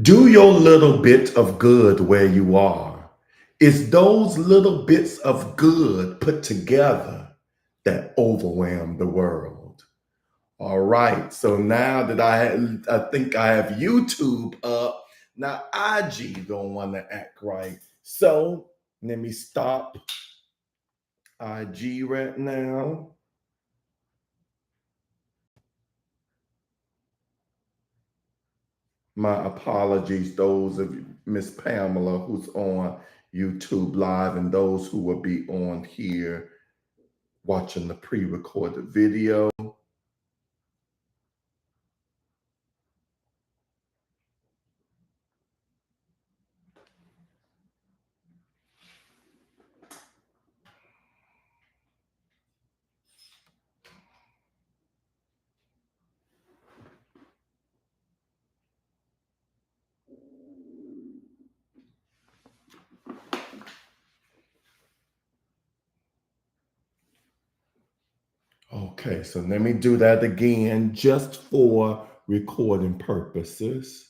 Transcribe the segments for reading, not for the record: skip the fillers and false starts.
Do your little bit of good where you are. It's those little bits of good put together that overwhelm the world. All right. So now that I think I have YouTube up. Now IG don't want to act right. So let me stop IG right now. My apologies, those of you, Miss Pamela, who's on YouTube Live, and those who will be on here watching the pre-recorded video. Okay, so let me do that again just for recording purposes.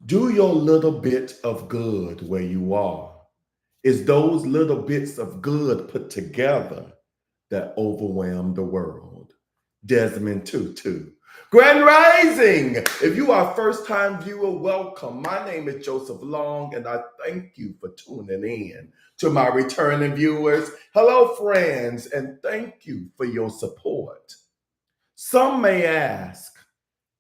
Do your little bit of good where you are. It's those little bits of good put together that overwhelm the world. Desmond Tutu. Grand Rising! If you are a first time viewer, welcome. My name is Joseph Long, and I thank you for tuning in. To my returning viewers, hello, friends, and thank you for your support. Some may ask,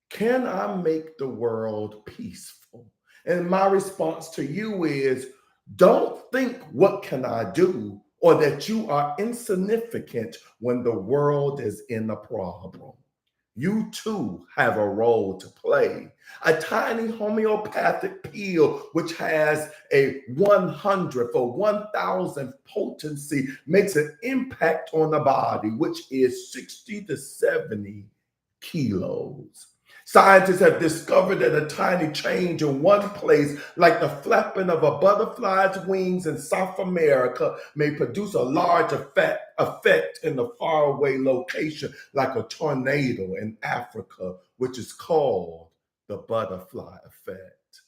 can I make the world peaceful? And my response to you is, don't think, what can I do? Or that you are insignificant when the world is in a problem. You too have a role to play. A tiny homeopathic pill, which has a 100 for 1,000 potency, makes an impact on the body, which is 60 to 70 kilos. Scientists have discovered that a tiny change in one place, like the flapping of a butterfly's wings in South America, may produce a large effect in a faraway location, like a tornado in Africa, which is called the butterfly effect.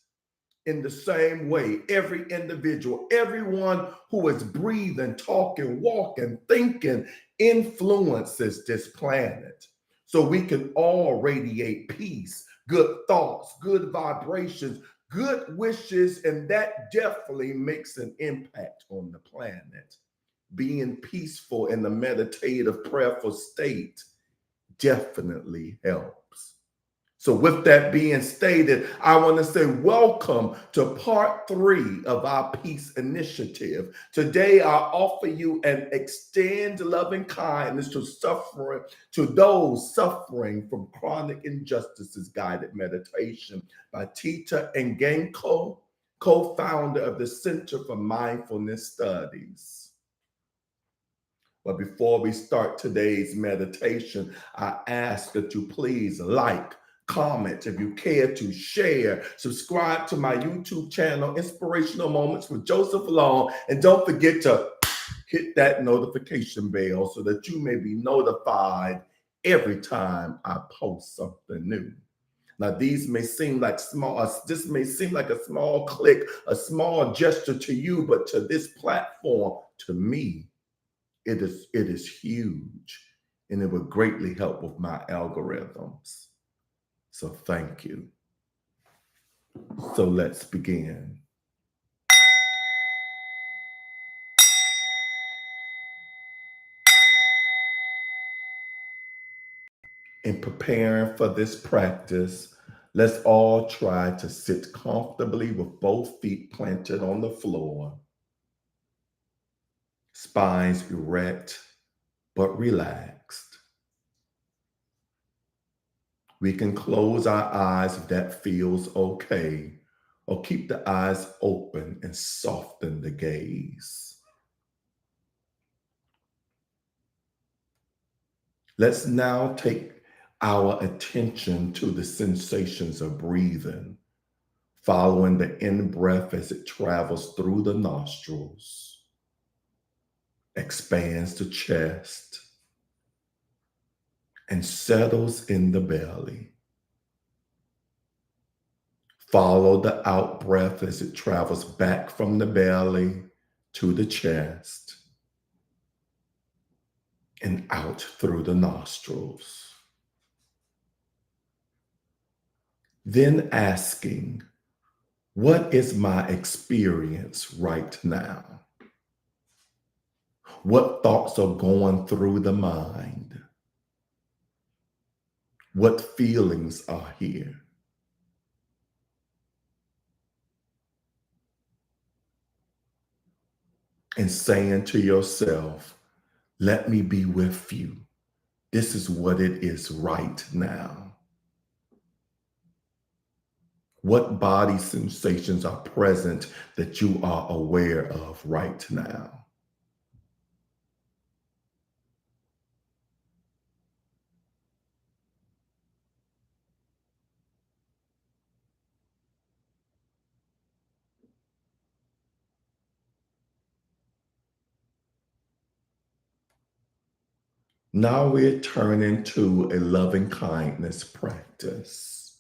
In the same way, every individual, everyone who is breathing, talking, walking, thinking, influences this planet. So we can all radiate peace, good thoughts, good vibrations, good wishes, and that definitely makes an impact on the planet. Being peaceful in the meditative, prayerful state definitely helps. So, with that being stated, I want to say welcome to part 3 of our peace initiative. Today, I offer you an extend loving kindness to those suffering from chronic injustices guided meditation by Tita Angangco, co-founder of the Center for Mindfulness Studies. But before we start today's meditation, I ask that you please like, comment, if you care to share, subscribe to my YouTube channel, Inspirational Moments with Joseph Long, and don't forget to hit that notification bell so that you may be notified every time I post something new. Now, these may seem like this may seem like a small click, a small gesture to you, but to this platform, to me, it is huge, and it would greatly help with my algorithms. So thank you. So let's begin. In preparing for this practice, let's all try to sit comfortably with both feet planted on the floor, spines erect but relaxed. We can close our eyes if that feels okay, or keep the eyes open and soften the gaze. Let's now take our attention to the sensations of breathing, following the in breath as it travels through the nostrils, expands the chest, and settles in the belly. Follow the out breath as it travels back from the belly to the chest and out through the nostrils. Then asking, what is my experience right now? What thoughts are going through the mind? What feelings are here? And saying to yourself, let me be with you. This is what it is right now. What body sensations are present that you are aware of right now? Now we're turning to a loving kindness practice.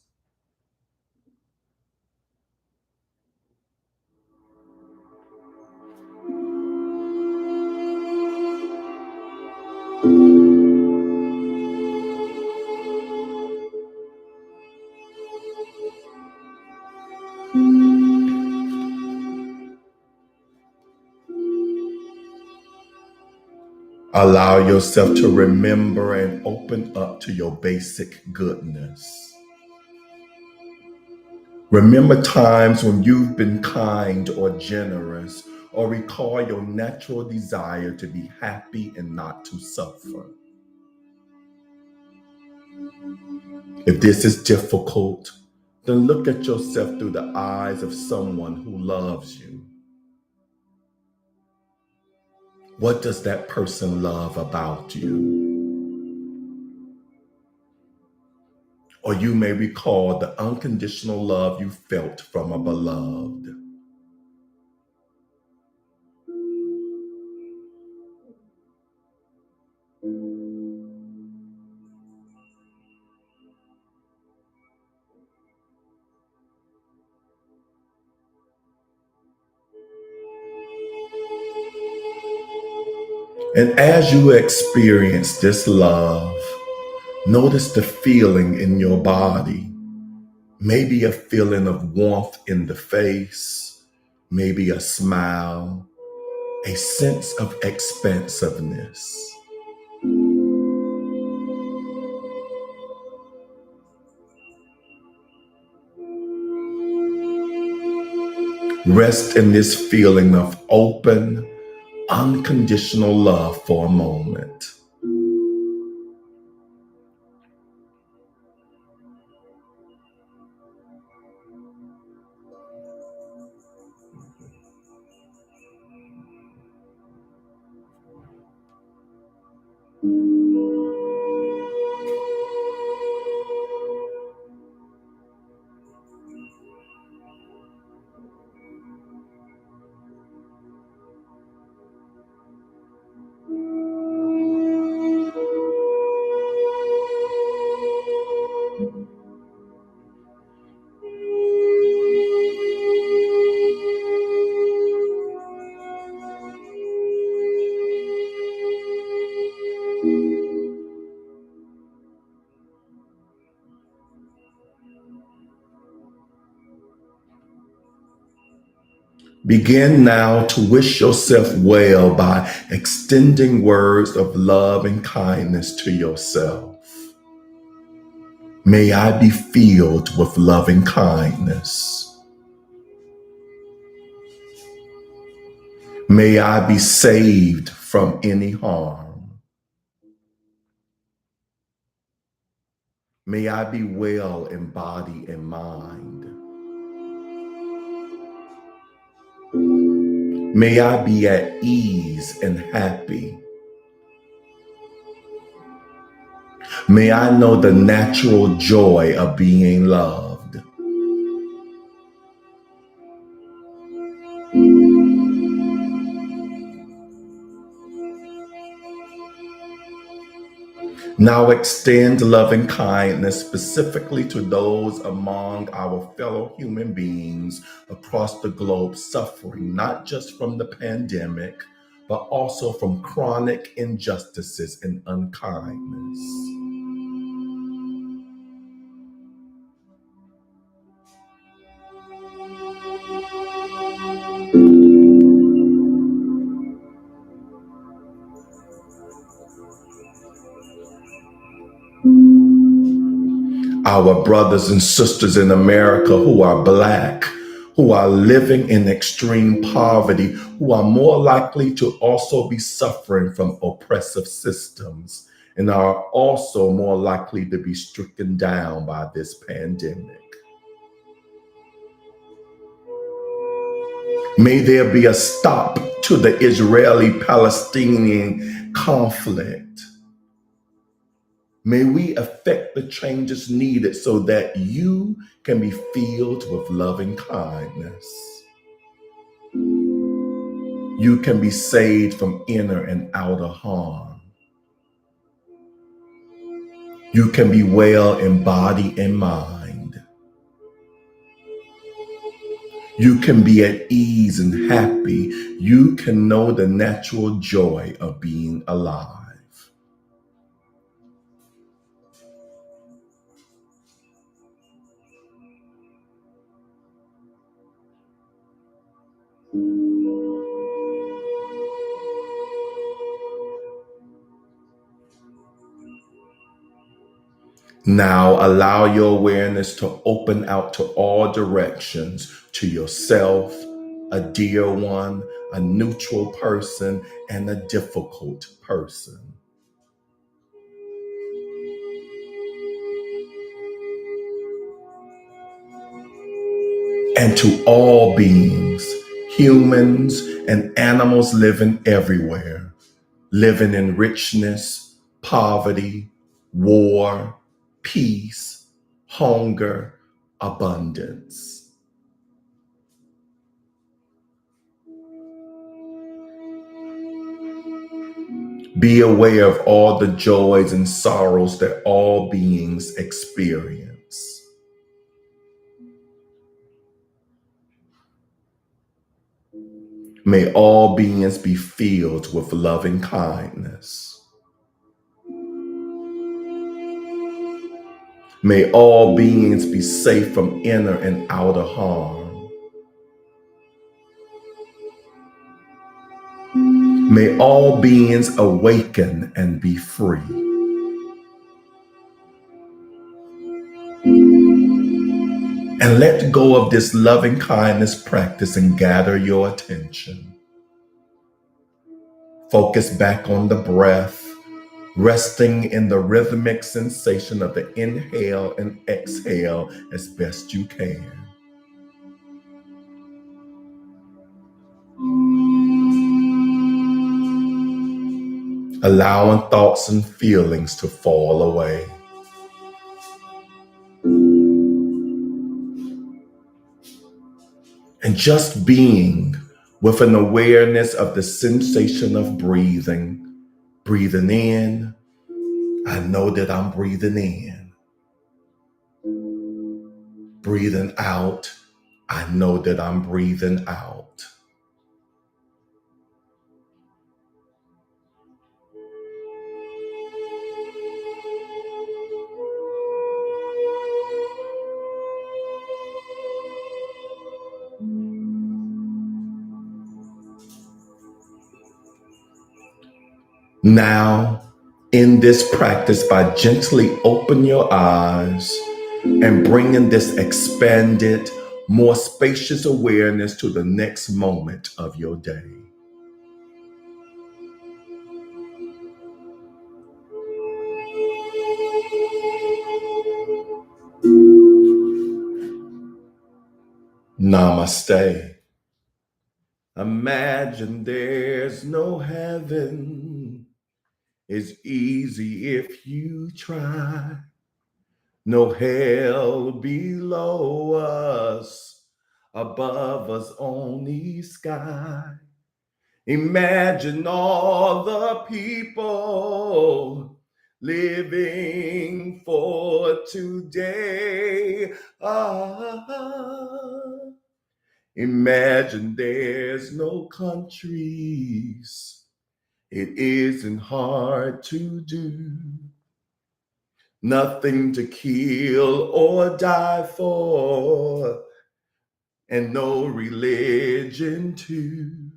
Allow yourself to remember and open up to your basic goodness. Remember times when you've been kind or generous, or recall your natural desire to be happy and not to suffer. If this is difficult, then look at yourself through the eyes of someone who loves you. What does that person love about you? Or you may recall the unconditional love you felt from a beloved. And as you experience this love, notice the feeling in your body. Maybe a feeling of warmth in the face, maybe a smile, a sense of expansiveness. Rest in this feeling of open, unconditional love for a moment. Begin now to wish yourself well by extending words of love and kindness to yourself. May I be filled with loving kindness. May I be saved from any harm. May I be well in body and mind. May I be at ease and happy. May I know the natural joy of being loved. Now extend loving kindness specifically to those among our fellow human beings across the globe suffering not just from the pandemic, but also from chronic injustices and unkindness. Our brothers and sisters in America who are Black, who are living in extreme poverty, who are more likely to also be suffering from oppressive systems and are also more likely to be stricken down by this pandemic. May there be a stop to the Israeli-Palestinian conflict. May we effect the changes needed so that you can be filled with loving kindness. You can be saved from inner and outer harm. You can be well in body and mind. You can be at ease and happy. You can know the natural joy of being alive. Now allow your awareness to open out to all directions, to yourself, a dear one, a neutral person, and a difficult person. And to all beings, humans and animals living everywhere, living in richness, poverty, war, peace, hunger, abundance. Be aware of all the joys and sorrows that all beings experience. May all beings be filled with loving kindness. May all beings be safe from inner and outer harm. May all beings awaken and be free. And let go of this loving kindness practice and gather your attention. Focus back on the breath, resting in the rhythmic sensation of the inhale and exhale as best you can. Allowing thoughts and feelings to fall away. And just being with an awareness of the sensation of breathing. Breathing in, I know that I'm breathing in. Breathing out, I know that I'm breathing out. Now, in this practice, by gently open your eyes and bringing this expanded, more spacious awareness to the next moment of your day. Namaste. Imagine there's no heaven. It's easy if you try. No hell below us, above us only sky. Imagine all the people living for today. Ah, imagine there's no countries. It isn't hard to do. Nothing to kill or die for, and no religion too.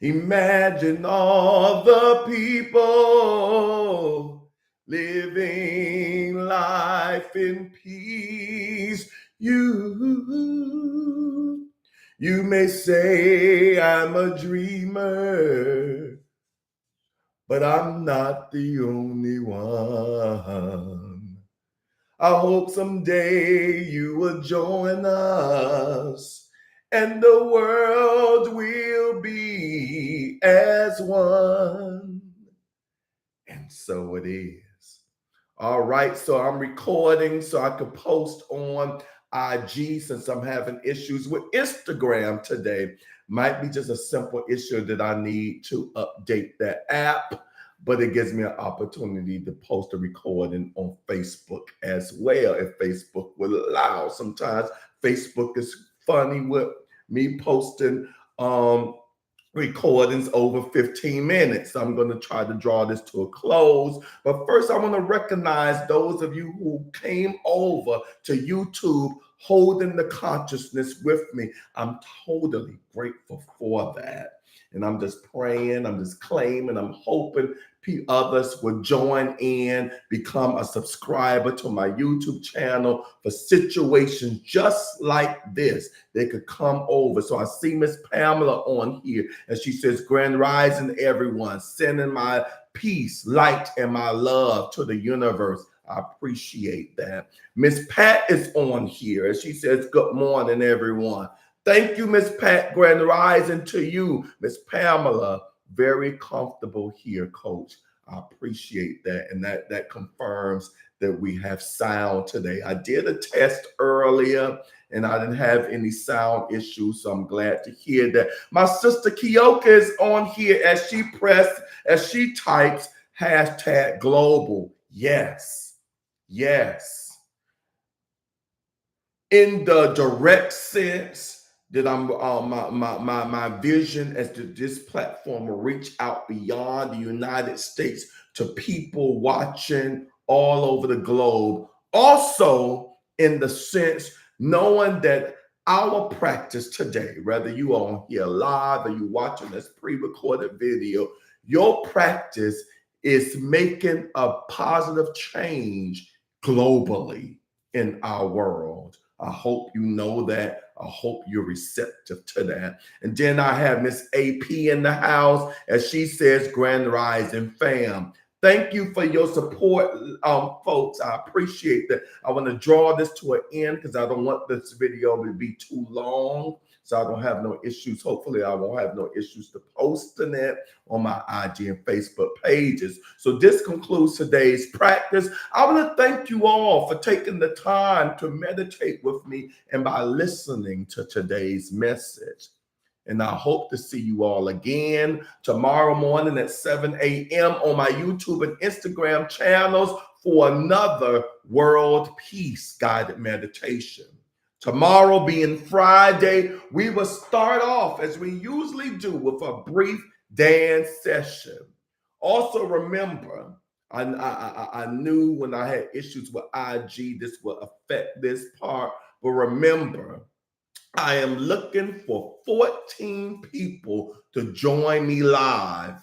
Imagine all the people living life in peace. You may say I'm a dreamer, but I'm not the only one. I hope someday you will join us and the world will be as one. And so it is. All right, so I'm recording so I could post on IG since I'm having issues with Instagram today. Might be just a simple issue that I need to update that app, but it gives me an opportunity to post a recording on Facebook as well, if Facebook will allow. Sometimes Facebook is funny with me posting recordings over 15 minutes. I'm going to try to draw this to a close. But first, I want to recognize those of you who came over to YouTube holding the consciousness with me. I'm totally grateful for that. And I'm just praying, I'm just claiming, I'm hoping others will join in, become a subscriber to my YouTube channel for situations just like this. They could come over. So I see Miss Pamela on here, and she says, Grand Rising, everyone, sending my peace, light, and my love to the universe. I appreciate that. Miss Pat is on here, and she says, good morning, everyone. Thank you, Miss Pat. Grand Rising to you, Miss Pamela. Very comfortable here, Coach. I appreciate that. And that confirms that we have sound today. I did a test earlier and I didn't have any sound issues, so I'm glad to hear that. My sister Kioka is on here as she types hashtag global. Yes, yes. In the direct sense that I'm my vision as to this platform will reach out beyond the United States to people watching all over the globe. Also, in the sense knowing that our practice today, whether you are on here live or you watching this pre-recorded video, your practice is making a positive change globally in our world. I hope you know that. I hope you're receptive to that. And then I have Miss AP in the house, as she says, Grand Rising fam. Thank you for your support, folks. I appreciate that. I want to draw this to an end because I don't want this video to be too long, so I don't have no issues. Hopefully, I won't have no issues to posting it on my IG and Facebook pages. So this concludes today's practice. I want to thank you all for taking the time to meditate with me and by listening to today's message. And I hope to see you all again tomorrow morning at 7 a.m. on my YouTube and Instagram channels for another World Peace Guided Meditation. Tomorrow being Friday, we will start off as we usually do with a brief dance session. Also remember, I knew when I had issues with IG, this will affect this part, but remember, I am looking for 14 people to join me live.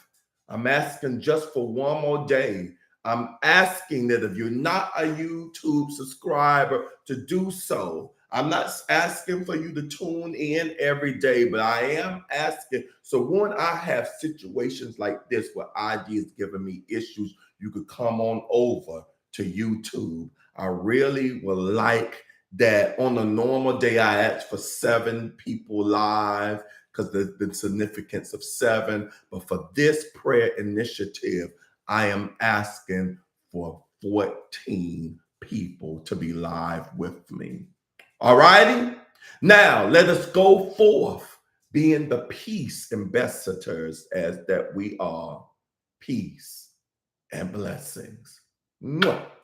I'm asking just for one more day. I'm asking that if you're not a YouTube subscriber, to do so. I'm not asking for you to tune in every day, but I am asking. So when I have situations like this where IG is giving me issues, you could come on over to YouTube. I really would like that. On a normal day, I ask for 7 people live because the significance of 7. But for this prayer initiative, I am asking for 14 people to be live with me. All righty? Now, let us go forth being the peace ambassadors as that we are. Peace. and blessings. Mwah.